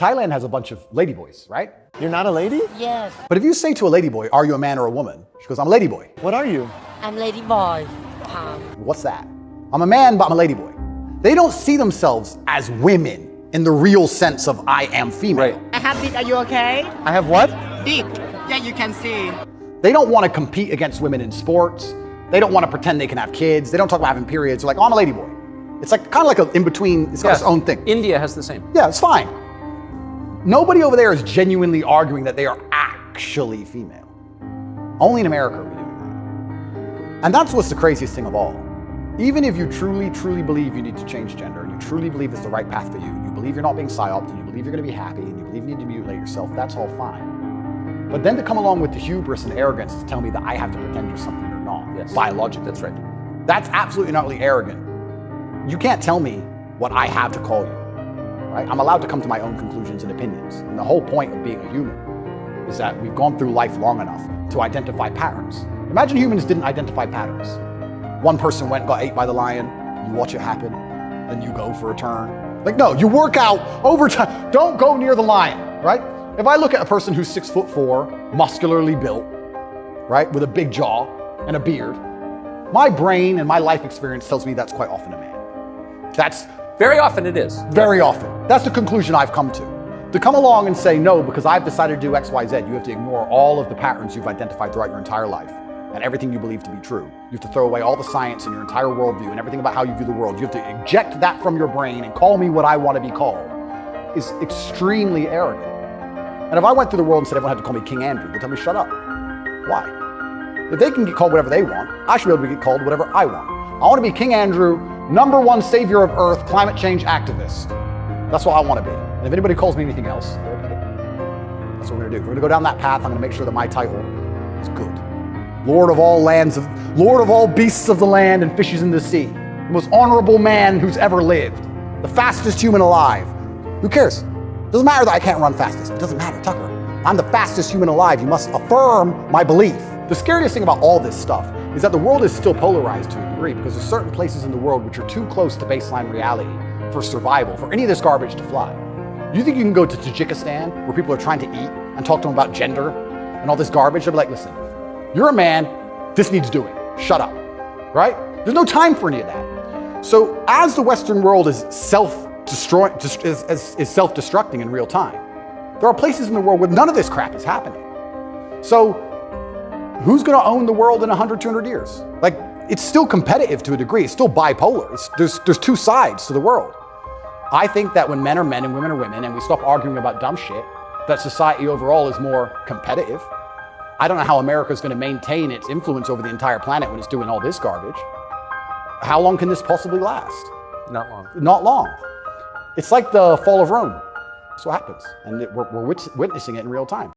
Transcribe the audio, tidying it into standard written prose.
Thailand has a bunch of ladyboys, right? You're not a lady? Yes, But if you say to a ladyboy, are you a man or a woman? She goes, I'm a ladyboy. What are you? I'm Lady Boy. What's that? I'm a man, but I'm a ladyboy. They don't see themselves as women in the real sense of I am female. Right. I have it. Are you okay? I have what? Deep. Yeah, you can see. They don't want to compete against women in sports. They don't want to pretend they can have kids. They don't talk about having periods. They're like, oh, I'm a ladyboy. It's like kind of like an in-between, it's got its own thing. India has the same. Yeah, it's fine. Nobody over there is genuinely arguing that they are actually female. Only in America are we doing that. And that's what's the craziest thing of all. Even if you truly, truly believe you need to change gender, and you truly believe it's the right path for you, and you believe you're not being psyoped, and you believe you're going to be happy, and you believe you need to mutilate yourself, that's all fine. But then to come along with the hubris and arrogance to tell me that I have to pretend you're something you're not, biologically. That's right. That's absolutely not really arrogant. You can't tell me what I have to call you, right? I'm allowed to come to my own conclusions and opinions. And the whole point of being a human is that we've gone through life long enough to identify patterns. Imagine humans didn't identify patterns. One person went, got ate by the lion, you watch it happen, then you go for a turn. Like, no, you work out over time. Don't go near the lion, right? If I look at a person who's 6'4", muscularly built, right, with a big jaw and a beard, my brain and my life experience tells me that's quite often a man. That's Very often it is. very often. That's the conclusion I've come to. To come along and say, no, because I've decided to do X, Y, Z, you have to ignore all of the patterns you've identified throughout your entire life and everything you believe to be true. You have to throw away all the science and your entire worldview and everything about how you view the world. You have to eject that from your brain and call me what I want to be called is extremely arrogant. And if I went through the world and said everyone had to call me King Andrew, they'd tell me, shut up. Why? If they can get called whatever they want, I should be able to get called whatever I want. I want to be King Andrew, #1 savior of Earth, climate change activist. That's what I want to be. And if anybody calls me anything else, that's what we're going to do. We're going to go down that path. I'm going to make sure that my title is good. Lord of all lands, Lord of all beasts of the land and fishes in the sea. The most honorable man who's ever lived. The fastest human alive. Who cares? Doesn't matter that I can't run fastest. It doesn't matter, Tucker. I'm the fastest human alive. You must affirm my belief. The scariest thing about all this stuff is that the world is still polarized to a degree because there's certain places in the world which are too close to baseline reality for survival, for any of this garbage to fly. You think you can go to Tajikistan where people are trying to eat and talk to them about gender and all this garbage? They'll be like, listen, you're a man, this needs doing. Shut up, right? There's no time for any of that. So as the Western world is self-destructing in real time, there are places in the world where none of this crap is happening. So who's going to own the world in 100, 200 years? Like, it's still competitive to a degree. It's still bipolar. There's two sides to the world. I think that when men are men and women are women and we stop arguing about dumb shit, that society overall is more competitive. I don't know how America is going to maintain its influence over the entire planet when it's doing all this garbage. How long can this possibly last? Not long. Not long. It's like the fall of Rome. That's what happens. And we're witnessing it in real time.